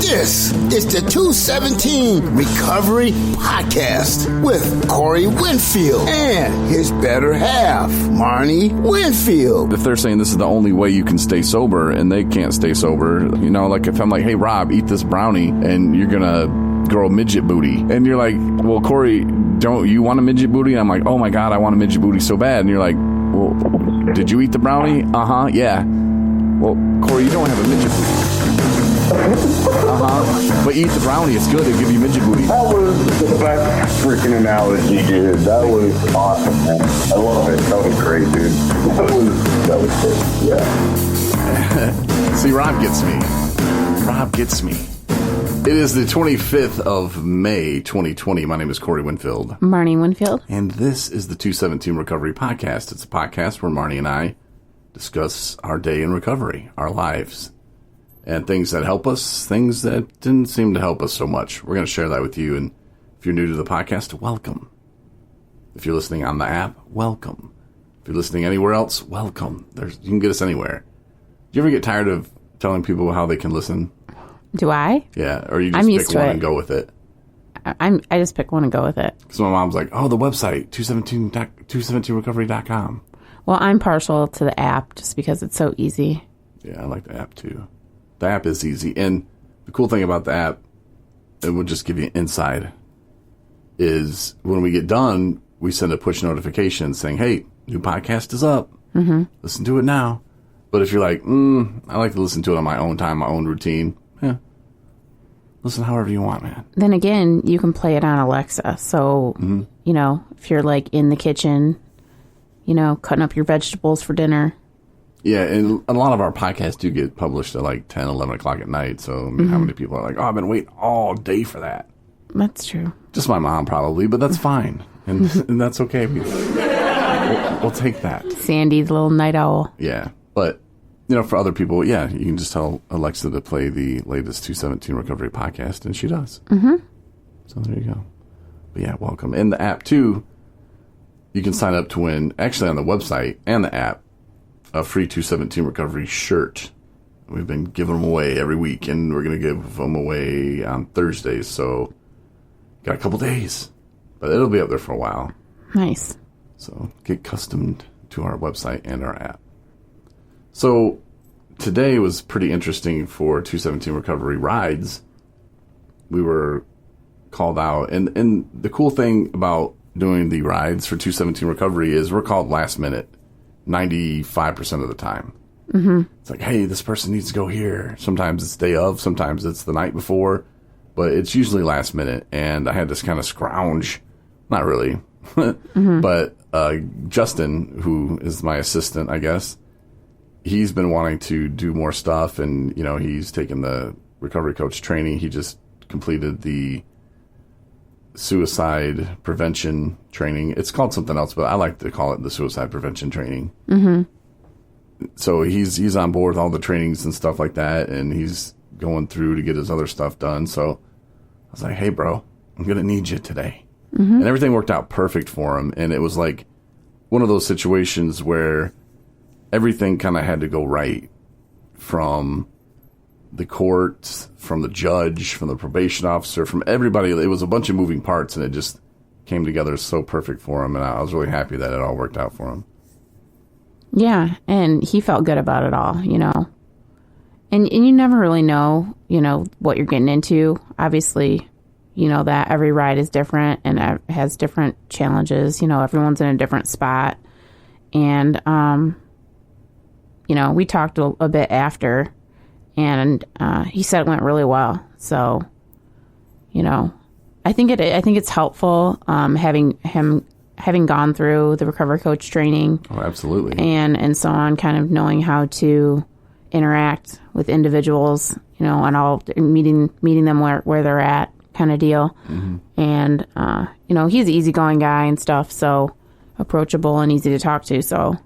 This is the 217 Recovery Podcast with Corey Winfield and his better half, Marney Winfield. If they're saying this is the only way you can stay sober and they can't stay sober, you know, like if I'm like, hey, Rob, eat this brownie and you're going to grow a midget booty. And you're like, well, Corey, don't you want a midget booty? And I'm like, oh my God, I want a midget booty so bad. And you're like, well, did you eat the brownie? Uh-huh, yeah. Well, Corey, you don't have a midget booty. But eat the brownie, it's good, it'll give you midget booty. That was the best freaking analogy, dude. That was awesome, man. I love it. That was great, dude. That was great, yeah. See, Rob gets me. Rob gets me. It is the 25th of May, 2020. My name is Corey Winfield. Marney Winfield. And this is the 217 Recovery Podcast. It's a podcast where Marney and I discuss our day in recovery, our lives, and things that help us, things that didn't seem to help us so much. We're going to share that with you. And if you're new to the podcast, welcome. If you're listening on the app, welcome. If you're listening anywhere else, welcome. You can get us anywhere. Do you ever get tired of telling people how they can listen? Do I? Yeah, or you just pick one and go with it? I just pick one and go with it. Because my mom's like, oh, the website, 217recovery.com. Well, I'm partial to the app just because it's so easy. Yeah, I like the app too. The app is easy. And the cool thing about the app, it will just give you inside, is when we get done, we send a push notification saying, hey, new podcast is up. Mm-hmm. Listen to it now. But if you're like, I like to listen to it on my own time, my own routine, yeah, listen however you want, man. Then again, you can play it on Alexa. So, you know, if you're like in the kitchen, you know, cutting up your vegetables for dinner. Yeah, and a lot of our podcasts do get published at like 10, 11 o'clock at night. So, I mean, how many people are like, oh, I've been waiting all day for that? That's true. Just my mom, probably, but that's fine. And that's okay. We'll take that. Sandy, the little night owl. Yeah, but, you know, for other people, yeah, you can just tell Alexa to play the latest 217 Recovery Podcast, and she does. Mm-hmm. So there you go. But yeah, welcome. In the app, too, you can sign up to win, actually on the website and the app, a free 217 Recovery shirt. We've been giving them away every week, and we're going to give them away on Thursdays. So, got a couple days, but it'll be up there for a while. Nice. So, get accustomed to our website and our app. So, today was pretty interesting for 217 Recovery rides. We were called out, and the cool thing about doing the rides for 217 Recovery is we're called last minute 95% of the time. Mm-hmm. It's like, hey, this person needs to go here. Sometimes it's day of, sometimes it's the night before, but it's usually last minute. And I had this kind of scrounge, not really, but Justin, who is my assistant, I guess, he's been wanting to do more stuff, and you know, he's taken the recovery coach training. He just completed the suicide prevention training. It's called something else, but I like to call it the suicide prevention training. Mm-hmm. So he's on board with all the trainings and stuff like that, and he's going through to get his other stuff done. So I was like, hey, bro, I'm going to need you today. Mm-hmm. And everything worked out perfect for him. And it was like one of those situations where everything kind of had to go right, from the court, from the judge, from the probation officer, from everybody. It was a bunch of moving parts, and it just came together so perfect for him. And I was really happy that it all worked out for him. Yeah, and he felt good about it all, you know. And you never really know, you know, what you're getting into. Obviously, you know that every ride is different and has different challenges. You know, everyone's in a different spot. And, you know, we talked a bit after. And he said it went really well. So, you know, I think it's helpful having gone through the recovery coach training. Oh, absolutely. And so on, kind of knowing how to interact with individuals, you know, and all meeting them where they're at, kind of deal. Mm-hmm. And you know, he's an easygoing guy and stuff, so approachable and easy to talk to. So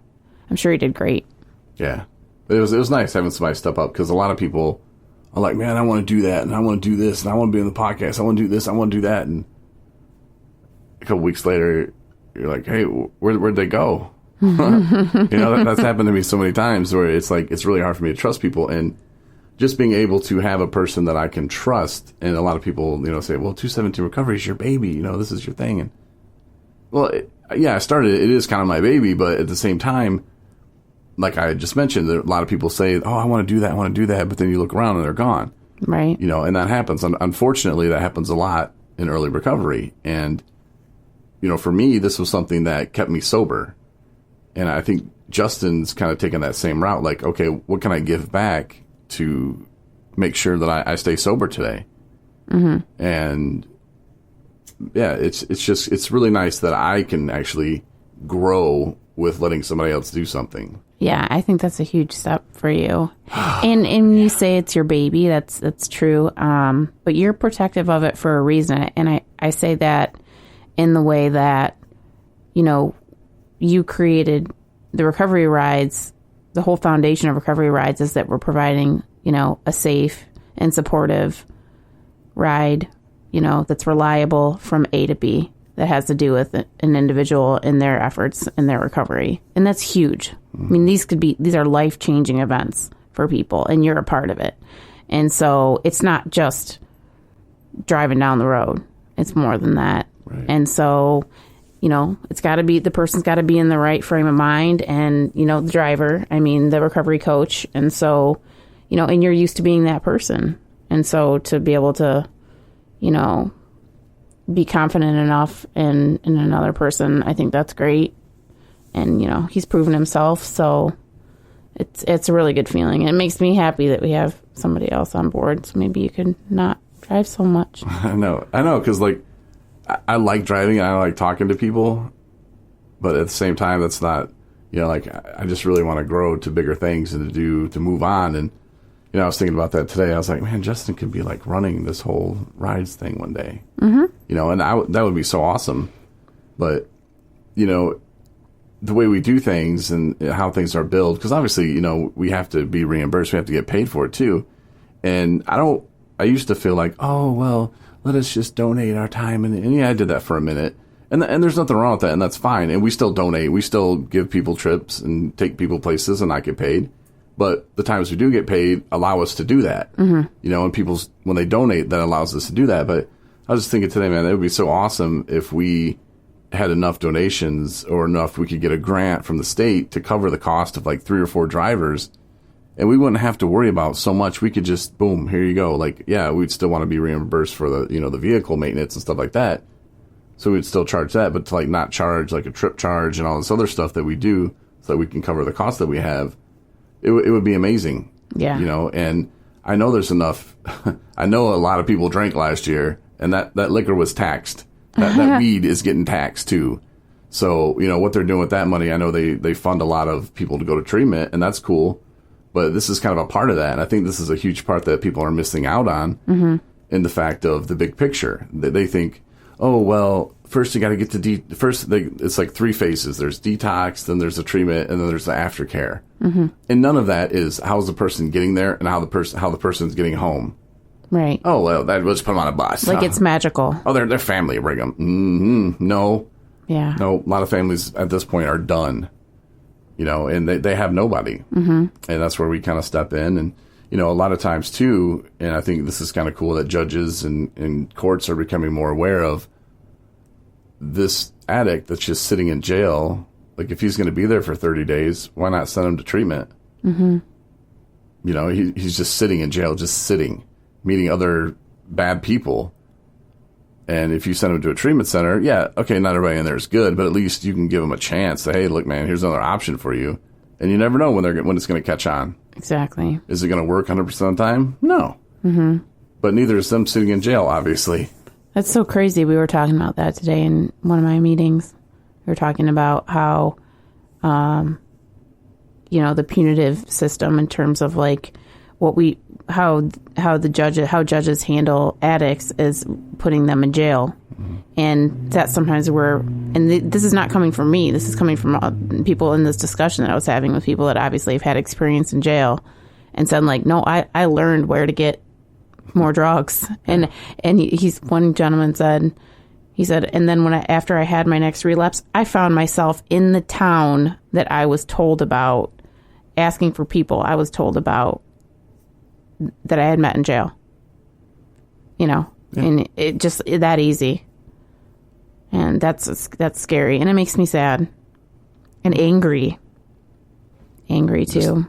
I'm sure he did great. Yeah. It was nice having somebody step up, because a lot of people are like, man, I want to do that, and I want to do this, and I want to be on the podcast, I want to do this, I want to do that. And a couple weeks later, you're like, hey, where'd they go? You know, that's happened to me so many times where it's like, it's really hard for me to trust people. And just being able to have a person that I can trust. And a lot of people, say, well, 217 Recovery is your baby. This is your thing. And well, I started, it is kind of my baby, but at the same time, like I just mentioned, a lot of people say, oh, I want to do that. But then you look around and they're gone. Right. And that happens. Unfortunately, that happens a lot in early recovery. And, for me, this was something that kept me sober. And I think Justin's kind of taken that same route. Like, okay, what can I give back to make sure that I stay sober today? Mm-hmm. And yeah, it's really nice that I can actually grow with letting somebody else do something. Yeah, I think that's a huge step for you. and you say it's your baby, that's true. But you're protective of it for a reason. And I say that in the way that, you created the recovery rides. The whole foundation of recovery rides is that we're providing, a safe and supportive ride, that's reliable from A to B, that has to do with an individual in their efforts in their recovery. And that's huge. I mean, these are life-changing events for people, and you're a part of it. And so it's not just driving down the road. It's more than that. Right. And so, it's got to be, the person's got to be in the right frame of mind, and, the driver, the recovery coach. And so, and you're used to being that person. And so to be able to, be confident enough in another person, I think that's great. And, he's proven himself. So it's a really good feeling. It makes me happy that we have somebody else on board. So maybe you could not drive so much. I know. Because, I like driving and I like talking to people. But at the same time, that's not, I just really want to grow to bigger things and to move on. And, I was thinking about that today. I was like, man, Justin could be running this whole rides thing one day. Mm-hmm. And that would be so awesome. But, the way we do things and how things are billed, because obviously, we have to be reimbursed. We have to get paid for it too. And I used to feel like, oh, well, let us just donate our time. And yeah, I did that for a minute. And there's nothing wrong with that. And that's fine. And we still donate. We still give people trips and take people places and not get paid. But the times we do get paid allow us to do that. Mm-hmm. And when they donate, that allows us to do that. But I was just thinking today, man, it would be so awesome if we had enough donations or enough we could get a grant from the state to cover the cost of 3 or 4 drivers. And we wouldn't have to worry about so much. We could just, boom, here you go. We'd still want to be reimbursed for the, the vehicle maintenance and stuff like that. So we'd still charge that, but to not charge a trip charge and all this other stuff that we do so that we can cover the cost that we have. It would be amazing. Yeah. And I know there's enough. I know a lot of people drank last year, and that liquor was taxed. That weed is getting taxed too. So, what they're doing with that money, I know they fund a lot of people to go to treatment, and that's cool. But this is kind of a part of that. And I think this is a huge part that people are missing out on in the fact of the big picture. They think, oh, well, first you got to get to it's 3 phases. There's detox, then there's the treatment, and then there's the aftercare. Mm-hmm. And none of that is how's the person getting there and how the person's getting home. Right. Oh, well, let's put them on a bus. It's magical. Oh, their family bring them. Mm-hmm. No. Yeah. No, a lot of families at this point are done. And they have nobody. Mm-hmm. And that's where we kind of step in. And, a lot of times too, and I think this is kind of cool that judges and courts are becoming more aware of this addict that's just sitting in jail. If he's going to be there for 30 days, why not send him to treatment? Mm-hmm. He's just sitting in jail, just sitting, meeting other bad people. And if you send him to a treatment center, yeah, okay, not everybody in there is good, but at least you can give them a chance. Say, hey, look, man, here's another option for you. And you never know when it's going to catch on. Exactly. Is it going to work 100% of the time? No. Mm-hmm. But neither is them sitting in jail, obviously. That's so crazy. We were talking about that today in one of my meetings. We were talking about how, the punitive system in terms of how judges handle addicts is putting them in jail. Mm-hmm. And that sometimes this is not coming from me. This is coming from people in this discussion that I was having with people that obviously have had experience in jail and said no, I learned where to get more drugs. And one gentleman said, and then after I had my next relapse, I found myself in the town that I was told about, asking for people I was told about that I had met in jail. And it just that easy. And that's scary. And it makes me sad and angry. Angry, too.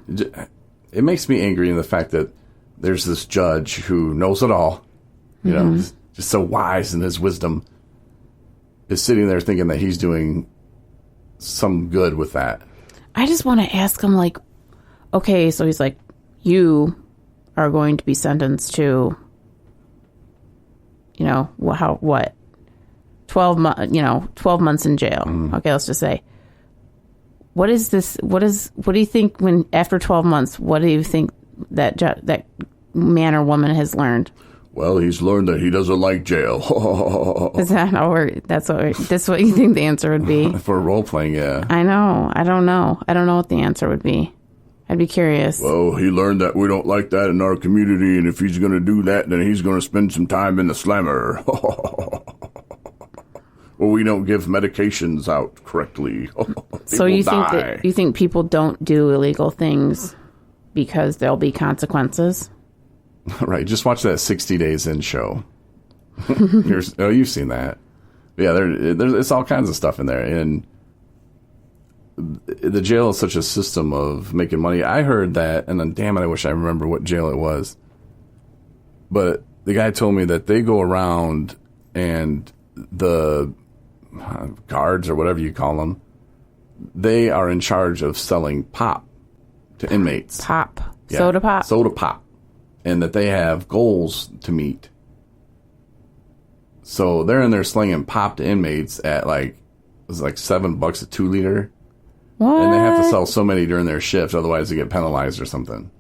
It makes me angry in the fact that there's this judge who knows it all, just so wise in his wisdom, is sitting there thinking that he's doing some good with that. I just want to ask him, like, okay, so he's like, you are going to be sentenced to, 12 months in jail. Okay, let's just say. What is this? What do you think when after 12 months? What do you think that man or woman has learned? Well, he's learned that he doesn't like jail. Is that how that's what you think the answer would be? For role playing, yeah. I know. I don't know what the answer would be. I'd be curious. Well, he learned that we don't like that in our community, and if he's going to do that, then he's going to spend some time in the slammer. Or we don't give medications out correctly. So you think people don't do illegal things because there'll be consequences? Right. Just watch that 60 Days In show. You've seen that. Yeah, there's all kinds of stuff in there. And the jail is such a system of making money. I heard that, and then damn it, I wish I remember what jail it was. But the guy told me that they go around and the guards or whatever you call them, they are in charge of selling pop to inmates. Pop. Yeah, soda pop. Soda pop. And that they have goals to meet. So they're in there slinging pop to inmates at $7 a 2-liter. What? And they have to sell so many during their shift, otherwise they get penalized or something.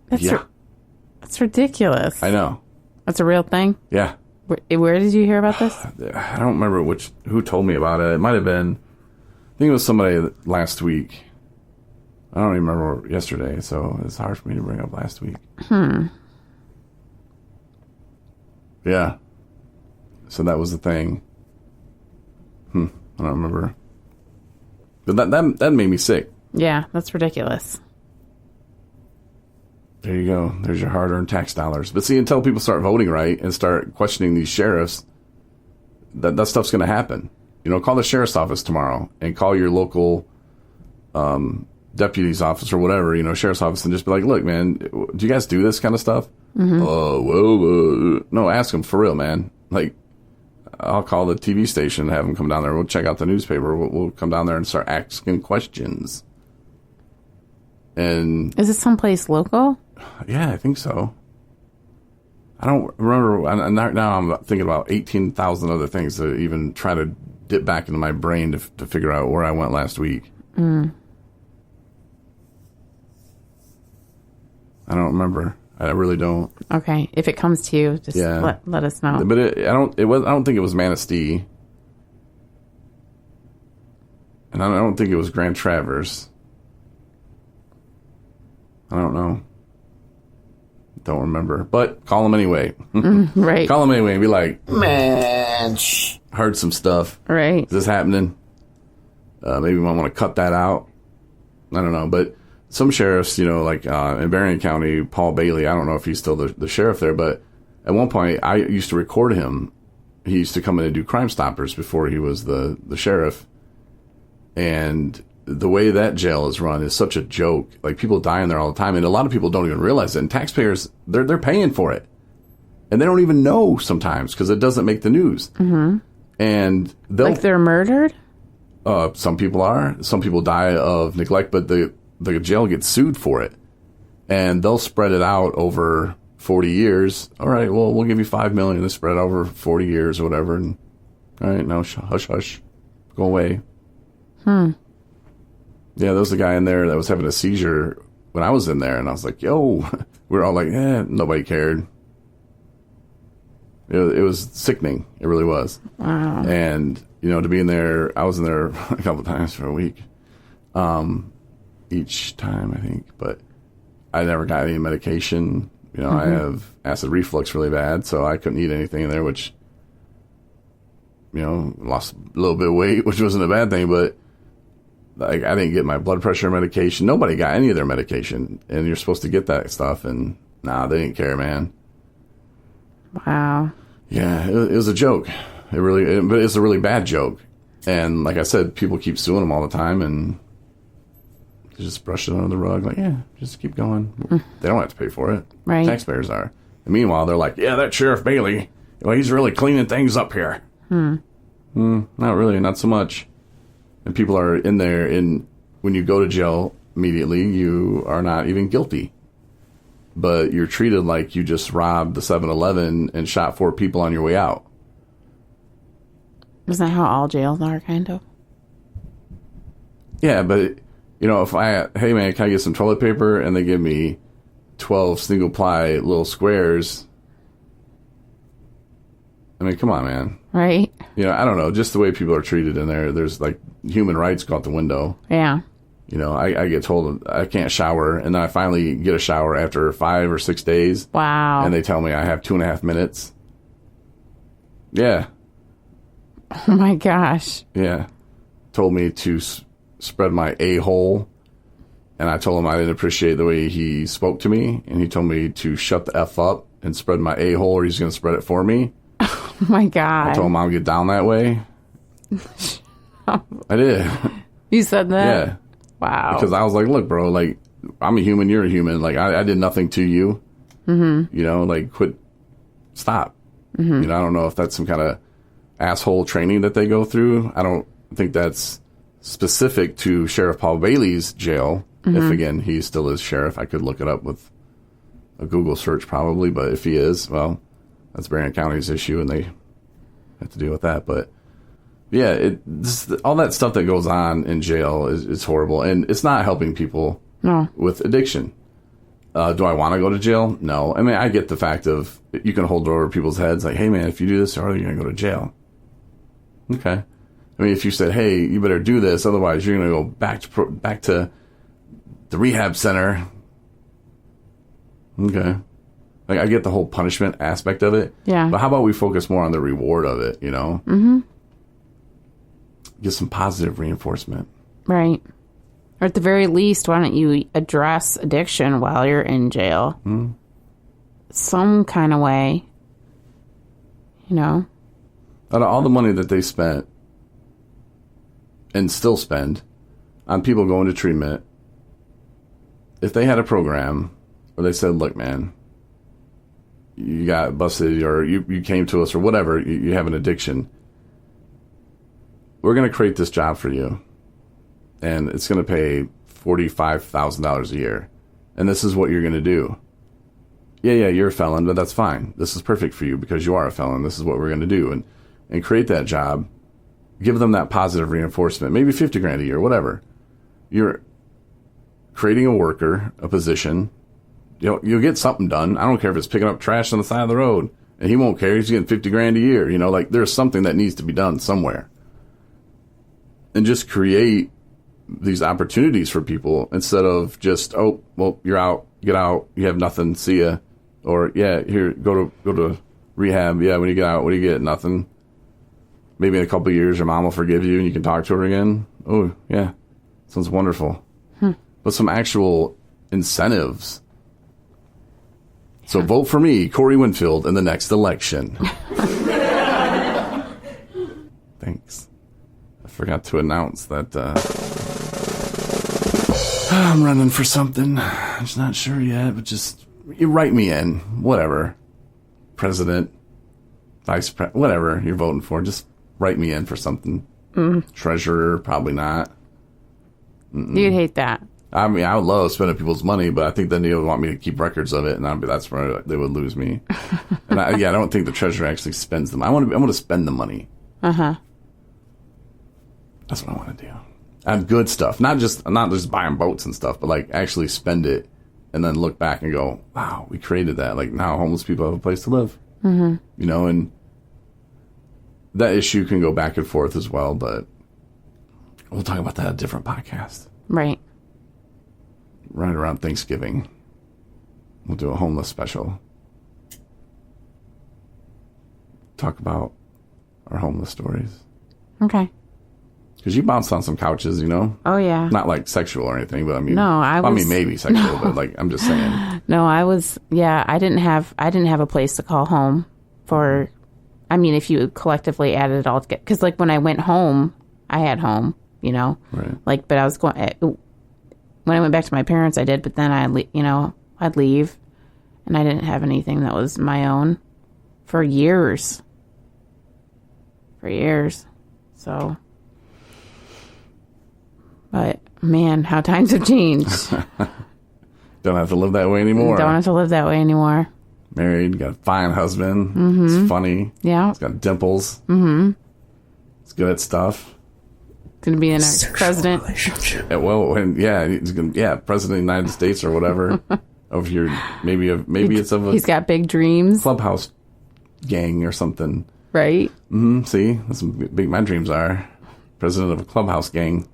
That's ridiculous. I know. That's a real thing? Yeah. Where did you hear about this? I don't remember who told me about it. It might have been, I think it was somebody last week. I don't even remember yesterday, so it's hard for me to bring up last week. Yeah. So that was the thing. I don't remember. But that made me sick. Yeah, that's ridiculous. There you go. There's your hard-earned tax dollars. But see, until people start voting right and start questioning these sheriffs, that stuff's going to happen. Call the sheriff's office tomorrow and call your local deputy's office or whatever, sheriff's office, and just be like, look, man, do you guys do this kind of stuff? No, ask them for real, man. Like, I'll call the TV station and have them come down there. We'll check out the newspaper. We'll come down there and start asking questions. And is it someplace local? Yeah, I think so. I don't remember. Now I'm thinking about 18,000 other things to even try to dip back into my brain to figure out where I went last week. I don't remember. I really don't. Okay, if it comes to you, just let us know. But I don't think it was Manistee, and I don't think it was Grand Traverse. I don't know. Don't remember. But call them anyway. Right. Call them anyway and be like, Man, heard some stuff. Right. Is this happening? Maybe we might want to cut that out. I don't know. But some sheriffs, in Berrien County, Paul Bailey, I don't know if he's still the sheriff there, but at one point I used to record him. He used to come in and do Crime Stoppers before he was the sheriff. And the way that jail is run is such a joke. Like, people die in there all the time, and a lot of people don't even realize it. And taxpayers, they're paying for it, and they don't even know sometimes because it doesn't make the news. And they're murdered. Some people are. Some people die of neglect, but the jail gets sued for it, and they'll spread it out over 40 years. All right, well, we'll give you $5 million to spread over 40 years or whatever. And all right, now hush, hush, go away. Yeah, there was a guy in there that was having a seizure when I was in there, and I was like, yo, we were all like, nobody cared. It was sickening. It really was. Wow. And, to be in there, I was in there a couple of times for a week. Each time, I think. But I never got any medication. I have acid reflux really bad, so I couldn't eat anything in there, which, lost a little bit of weight, which wasn't a bad thing, but Like, I didn't get my blood pressure medication. Nobody got any of their medication. And you're supposed to get that stuff. And nah, they didn't care, man. Wow. Yeah, it was a joke. But it's a really bad joke. And like I said, people keep suing them all the time, and they just brush it under the rug. Like, yeah, just keep going. They don't have to pay for it. Right. Taxpayers are. And meanwhile, they're like, yeah, that Sheriff Bailey, well, he's really cleaning things up here. Not really, not so much. And people are in there, and when you go to jail immediately, you are not even guilty. But you're treated like you just robbed the 7-Eleven and shot 4 people on your way out. Isn't that how all jails are, kind of? Yeah, but, if hey man, can I get some toilet paper? And they give me 12 single ply little squares. I mean, come on, man. Right. I don't know, just the way people are treated in there. There's like human rights go out the window. Yeah. I get told I can't shower, and then I finally get a shower after 5 or 6 days. Wow. And they tell me I have 2.5 minutes. Yeah. Oh my gosh. Yeah. Told me to spread my a-hole, and I told him I didn't appreciate the way he spoke to me, and he told me to shut the F up and spread my a-hole, or he's going to spread it for me. Oh my God. I told him I'll get down that way. I did. You said that? Yeah. Wow. Because I was like, look, bro, like, I'm a human, you're a human. Like, I did nothing to you. Like, quit. Stop. I don't know if that's some kind of asshole training that they go through. I don't think that's specific to Sheriff Paul Bailey's jail. If, again, he still is sheriff. I could look it up with a Google search probably. But if he is, well, that's Marion County's issue, and they have to deal with that. But yeah, all that stuff that goes on in jail is horrible, and it's not helping people with addiction. Do I want to go to jail? No. I mean, I get the fact of you can hold it over people's heads, like, hey, man, if you do this, you're going to go to jail. Okay. I mean, if you said, hey, you better do this, otherwise you're going to go back to the rehab center. Okay. Like, I get the whole punishment aspect of it. Yeah. But how about we focus more on the reward of it, Get some positive reinforcement. Right. Or at the very least, why don't you address addiction while you're in jail? Some kind of way. Out of all the money that they spent and still spend on people going to treatment, if they had a program where they said, look, man, you got busted, or you came to us, or whatever, you have an addiction, we're going to create this job for you, and it's going to pay $45,000 a year, and this is what you're going to do. Yeah, you're a felon, but that's fine. This is perfect for you because you are a felon. This is what we're going to do, and create that job. Give them that positive reinforcement, maybe $50,000 a year, whatever. You're creating a worker, a position. You'll get something done. I don't care if it's picking up trash on the side of the road, and he won't care. He's getting $50,000 a year. Like, there's something that needs to be done somewhere. And just create these opportunities for people instead of just, oh, well, you're out, get out, you have nothing, see ya. Or, yeah, here, go to rehab. Yeah, when you get out, what do you get? Nothing. Maybe in a couple of years, your mom will forgive you and you can talk to her again. Oh, yeah, sounds wonderful. But some actual incentives. So vote for me, Corey Winfield, in the next election. Thanks. I forgot to announce that I'm running for something. I'm just not sure yet, but just you write me in. Whatever. President, vice president, whatever you're voting for, just write me in for something. Treasurer, probably not. You'd hate that. I mean, I would love spending people's money, but I think then they would want me to keep records of it, and that's where they would lose me. And I don't think the treasurer actually spends them. I want to spend the money. That's what I want to do. On good stuff, not just buying boats and stuff, but like actually spend it, and then look back and go, wow, we created that. Like, now homeless people have a place to live. And that issue can go back and forth as well, but we'll talk about that in a different podcast. Right. Right around Thanksgiving, we'll do a homeless special. Talk about our homeless stories. Okay. Because you bounced on some couches, you know? Oh, yeah. Not like sexual or anything, but I mean... No, I mean, maybe sexual, but like, I'm just saying. No, I didn't have a place to call home for... I mean, if you collectively added it all together... Because, like, when I went home, I had home, you know? Right. Like, but I was going... When I went back to my parents, I did, but then I'd leave, and I didn't have anything that was my own for years. So... But, man, how times have changed. Don't have to live that way anymore. Married, got a fine husband. Mm-hmm. It's funny. Yeah. He's got dimples. Mm-hmm. He's good at stuff. Going to be the next president. Yeah, well, he's president of the United States or whatever. Of your, maybe it's of a... He's got big dreams. Clubhouse gang or something. Right. Mm-hmm. See, that's how big my dreams are. President of a clubhouse gang.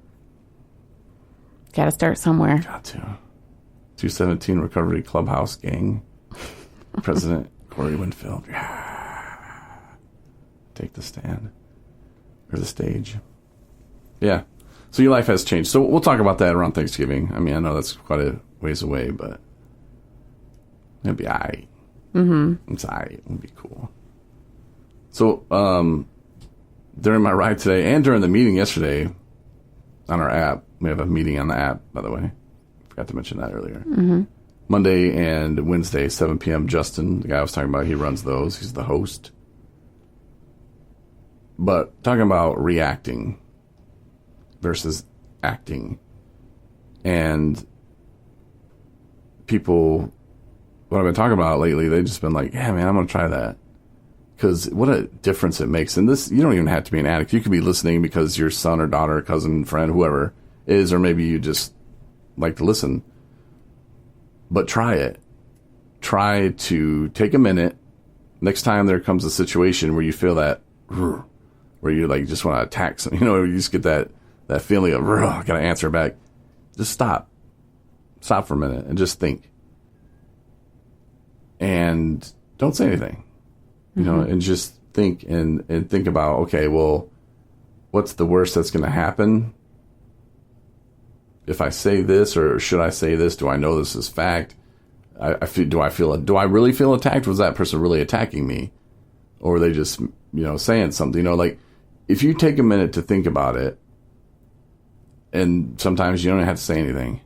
Got to start somewhere. Got to. 217 Recovery Clubhouse Gang. President Corey Winfield. Take the stand. Or the stage. Yeah. So your life has changed. So we'll talk about that around Thanksgiving. I mean, I know that's quite a ways away, but it'll be all right. Mm-hmm. It's all right. It'll be cool. So during my ride today and during the meeting yesterday on our app, we have a meeting on the app, by the way. Forgot to mention that earlier. Mm-hmm. Monday and Wednesday, 7 p.m. Justin, the guy I was talking about, he runs those. He's the host. But talking about reacting versus acting. And people, what I've been talking about lately, they've just been like, yeah, man, I'm going to try that. Because what a difference it makes. And this, you don't even have to be an addict. You could be listening because your son or daughter, cousin, friend, whoever is, or maybe you just like to listen. But try it. Try to take a minute. Next time there comes a situation where you feel that, where you like just want to attack something, you know, you just get that feeling of, I got to answer back. Just stop. Stop for a minute and just think. And don't say anything. You know, and just think and think about, okay, well, what's the worst that's going to happen? If I say this, or should I say this? Do I know this is fact? Do I really feel attacked? Was that person really attacking me? Or are they just, saying something? You know, like if you take a minute to think about it, and sometimes you don't have to say anything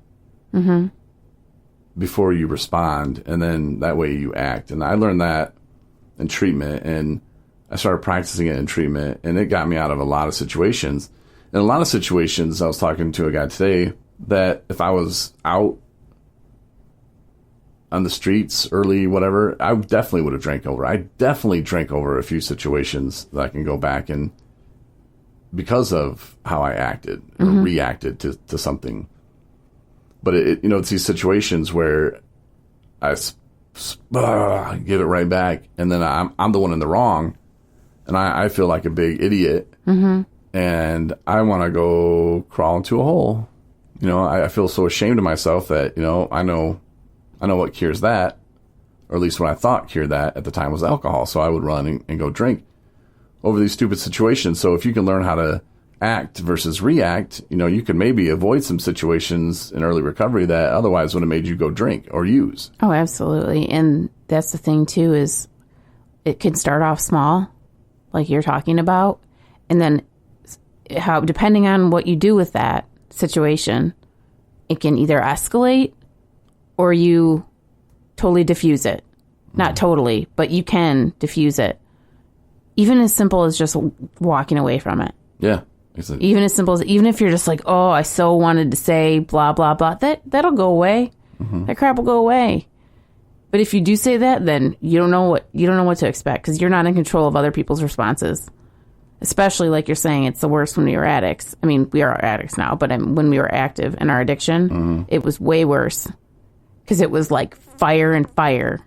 before you respond, and then that way you act. And I learned that in treatment, and I started practicing it in treatment, and it got me out of a lot of situations. In a lot of situations, I was talking to a guy today that if I was out on the streets early, whatever, I definitely would have drank over. I definitely drank over a few situations that I can go back and because of how I acted or reacted to something. But it's these situations where I give it right back, and then I'm the one in the wrong, and I feel like a big idiot, and I want to go crawl into a hole. I feel so ashamed of myself that I know what cures that, or at least what I thought cured that at the time was alcohol. So I would run and go drink over these stupid situations. So if you can learn how to act versus react, you could maybe avoid some situations in early recovery that otherwise would have made you go drink or use. Oh, absolutely. And that's the thing too, is it can start off small, like you're talking about, and then how, depending on what you do with that situation, it can either escalate or you totally diffuse it. Not totally, but you can diffuse it. Even as simple as just walking away from it. Yeah. Even as simple as, even if you're just like, oh, I so wanted to say blah, blah, blah, that'll go away. That crap will go away. But if you do say that, then you don't know what to expect, because you're not in control of other people's responses. Especially like you're saying, it's the worst when we were addicts. I mean, we are addicts now, but when we were active in our addiction, it was way worse. Because it was like fire and fire,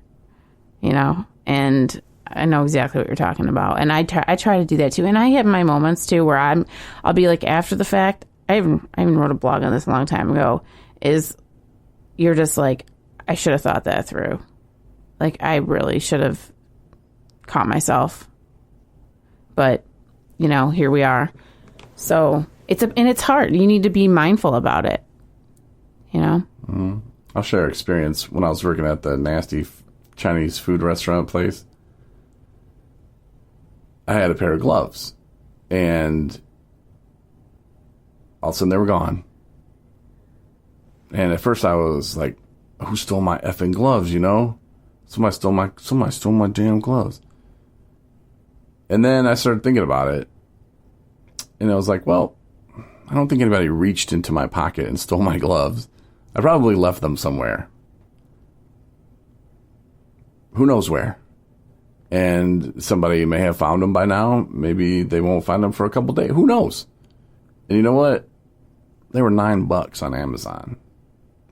and I know exactly what you're talking about. And I try to do that too. And I have my moments too where I'll be like, after the fact, I even wrote a blog on this a long time ago, is you're just like, I should have thought that through. Like, I really should have caught myself. But, here we are. So it's hard. You need to be mindful about it. You know? I'll share an experience when I was working at the nasty Chinese food restaurant place. I had a pair of gloves, and all of a sudden they were gone. And at first I was like, who stole my effing gloves, you know? Somebody stole my damn gloves. And then I started thinking about it, and I was like, well, I don't think anybody reached into my pocket and stole my gloves. I probably left them somewhere. Who knows where? And somebody may have found them by now. Maybe they won't find them for a couple days. Who knows? And you know what? They were $9 on Amazon.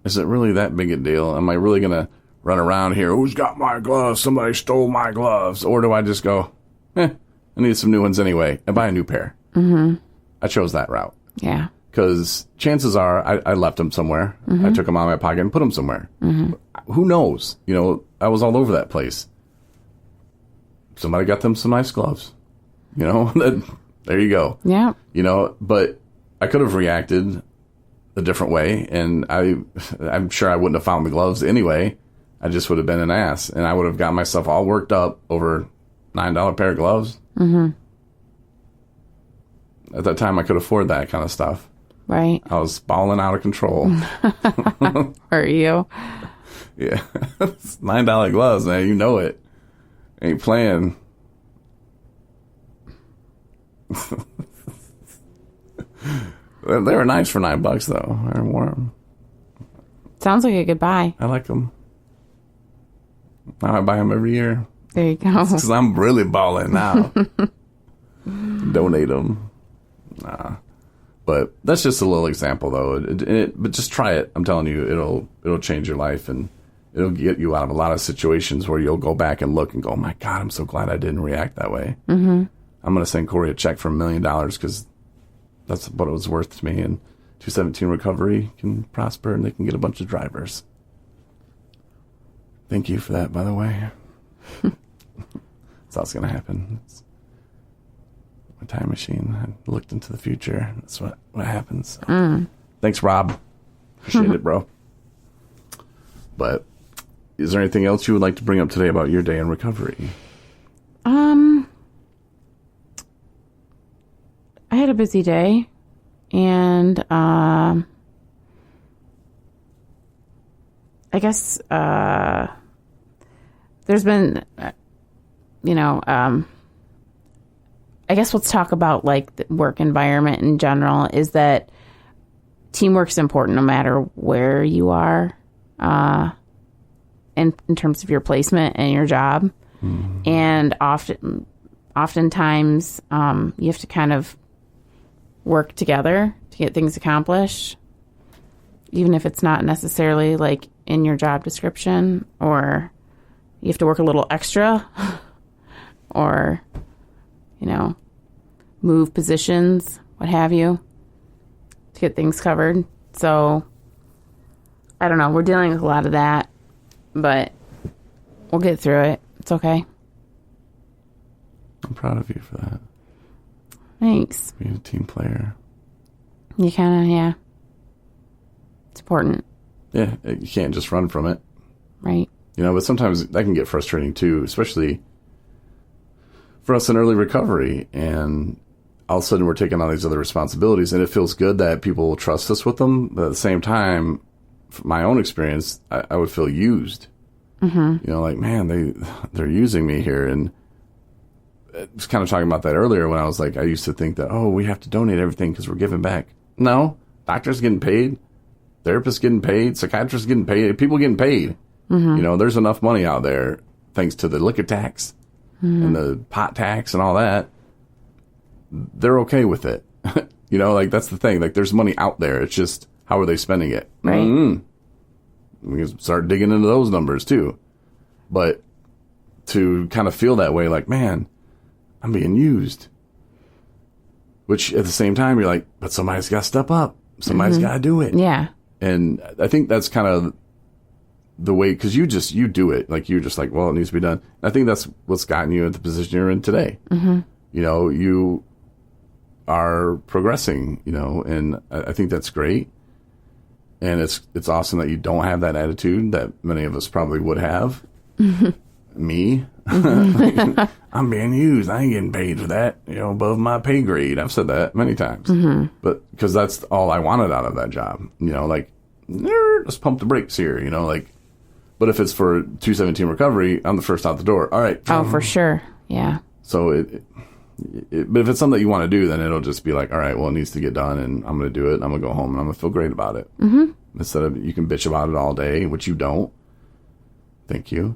Is it really that big a deal? Am I really going to run around here? Who's got my gloves? Somebody stole my gloves. Or do I just go, I need some new ones anyway, and buy a new pair? Mm-hmm. I chose that route. Yeah. Because chances are I left them somewhere. I took them out of my pocket and put them somewhere. Who knows? You know, I was all over that place. Somebody got them some nice gloves. You know, there you go. Yeah. You know, but I could have reacted a different way, and I'm sure I wouldn't have found the gloves anyway. I just would have been an ass, and I would have got myself all worked up over $9 pair of gloves. At that time, I could afford that kind of stuff. Right. I was balling out of control. Are you? Yeah. It's $9 gloves, man. You know it. Ain't playing. They were nice for $9, though. They're warm. Sounds like a good buy. I like them. Now I buy them every year. There you go. Because I'm really balling now. Donate them. Nah. But that's just a little example, though. But just try it. I'm telling you, it'll change your life, and it'll get you out of a lot of situations where you'll go back and look and go, oh my God, I'm so glad I didn't react that way. I'm going to send Corey a check for $1 million because that's what it was worth to me. And 217 Recovery can prosper, and they can get a bunch of drivers. Thank you for that, by the way. That's how it's going to happen. It's my time machine. I looked into the future. That's what happens. So. Thanks, Rob. Appreciate it, bro. But is there anything else you would like to bring up today about your day in recovery? I had a busy day, and I guess there's been, I guess let's talk about like the work environment in general. Is that teamwork's important no matter where you are, in terms of your placement and your job, and oftentimes you have to kind of work together to get things accomplished, even if it's not necessarily like in your job description, or you have to work a little extra, or, move positions, what have you, to get things covered. So, I don't know. We're dealing with a lot of that, but we'll get through it. It's okay. I'm proud of you for that. Thanks. Being a team player. You kind of, yeah. It's important. Yeah, you can't just run from it. Right. But sometimes that can get frustrating too, especially for us in early recovery. And all of a sudden we're taking on these other responsibilities, and it feels good that people will trust us with them. But at the same time, from my own experience, I would feel used. Like, man, they're using me here. And I was kind of talking about that earlier when I was like, I used to think that, we have to donate everything because we're giving back. No, doctors getting paid, therapists getting paid, psychiatrists getting paid, people getting paid. There's enough money out there thanks to the liquor tax and the pot tax and all that. They're okay with it. Like that's the thing. Like there's money out there. It's just, how are they spending it? Right. We can start digging into those numbers too. But to kind of feel that way, like, man, I'm being used. Which at the same time, you're like, but somebody's got to step up. Somebody's got to do it. Yeah. And I think that's kind of the way, because you do it. Like, you're just like, well, it needs to be done. And I think that's what's gotten you in the position you're in today. You are progressing, and I think that's great. And it's awesome that you don't have that attitude that many of us probably would have. Me, I'm being used. I ain't getting paid for that, above my pay grade. I've said that many times, but because that's all I wanted out of that job, let's pump the brakes here, but if it's for 217 recovery, I'm the first out the door. All right. Oh, for sure. Yeah. So but if it's something that you want to do, then it'll just be like, all right, well, it needs to get done, and I'm going to do it, and I'm going to go home, and I'm going to feel great about it. Mm-hmm. Instead of, you can bitch about it all day, which you don't. Thank you.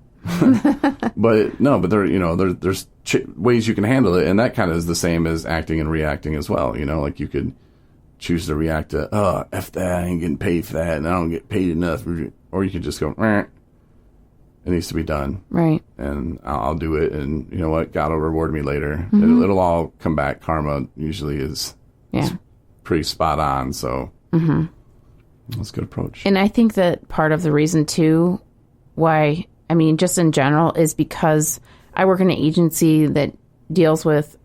But there's ways you can handle it, and that kind of is the same as acting and reacting as well. Like you could choose to react to, F that, I ain't getting paid for that, and I don't get paid enough. Or you could just go, it needs to be done. Right. And I'll do it. And you know what? God will reward me later. Mm-hmm. It'll all come back. Karma usually is pretty spot on. So that's a good approach. And I think that part of the reason, too, why, just in general, is because I work in an agency that deals with,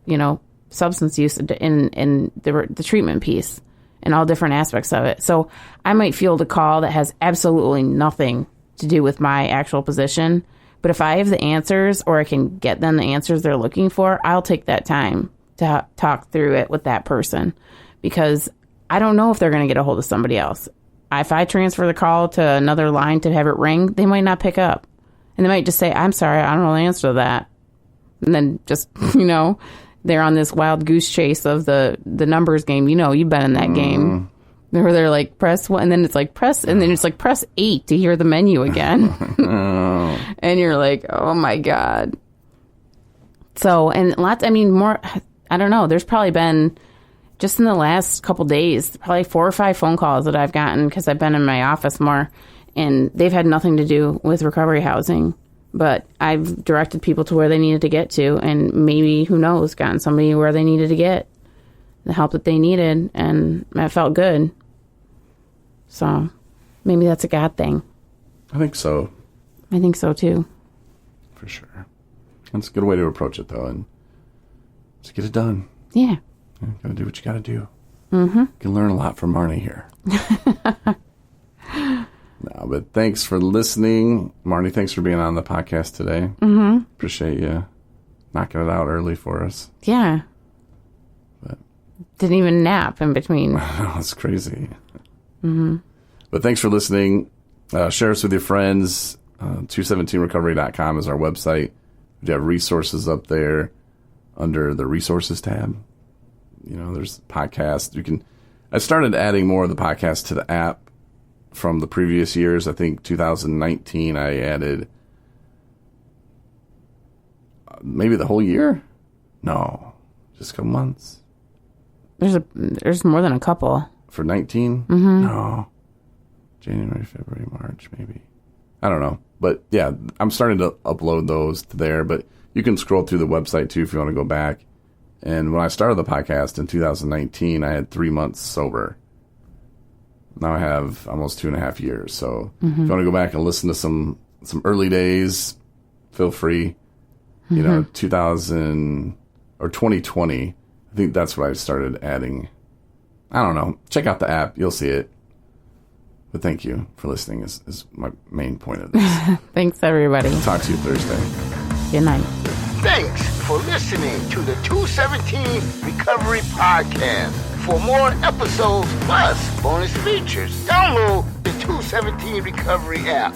substance use in the treatment piece and all different aspects of it. So I might field a call that has absolutely nothing to do with my actual position, but if I have the answers or I can get them the answers they're looking for, I'll take that time to talk through it with that person, because I don't know if they're going to get a hold of somebody else. If I transfer the call to another line to have it ring, they might not pick up, and they might just say, I'm sorry, I don't know the answer to that, and then just they're on this wild goose chase of the numbers game. You've been in that game. Where they're like, press 1, and then it's like, press 8 to hear the menu again. And you're like, oh my God. So, and more, I don't know, there's probably been, just in the last couple days, probably 4 or 5 phone calls that I've gotten because I've been in my office more, and they've had nothing to do with recovery housing. But I've directed people to where they needed to get to, and maybe, who knows, gotten somebody where they needed to get the help that they needed, and that felt good. So maybe that's a God thing. I think so. I think so, too. For sure. That's a good way to approach it, though, and just get it done. Yeah. You gotta do what you gotta do. Mm-hmm. You can learn a lot from Marney here. No, but thanks for listening. Marney, thanks for being on the podcast today. Mm-hmm. Appreciate you knocking it out early for us. Yeah. But didn't even nap in between. That's crazy. Mm-hmm. But thanks for listening. Share us with your friends. 217recovery.com is our website. We have resources up there under the resources tab. There's podcasts. I started adding more of the podcasts to the app from the previous years. I think 2019 I added maybe the whole year. No, just a couple months. There's more than a couple. For 19? Mm-hmm. No. January, February, March, maybe. I don't know. But, yeah, I'm starting to upload those to there. But you can scroll through the website, too, if you want to go back. And when I started the podcast in 2019, I had 3 months sober. Now I have almost 2.5 years. So if you want to go back and listen to some early days, feel free. 2000 or 2020, I think that's what I started adding. I don't know. Check out the app. You'll see it. But thank you for listening is my main point of this. Thanks, everybody. Talk to you Thursday. Good night. Thanks for listening to the 217 Recovery Podcast. For more episodes plus bonus features, download the 217 Recovery app.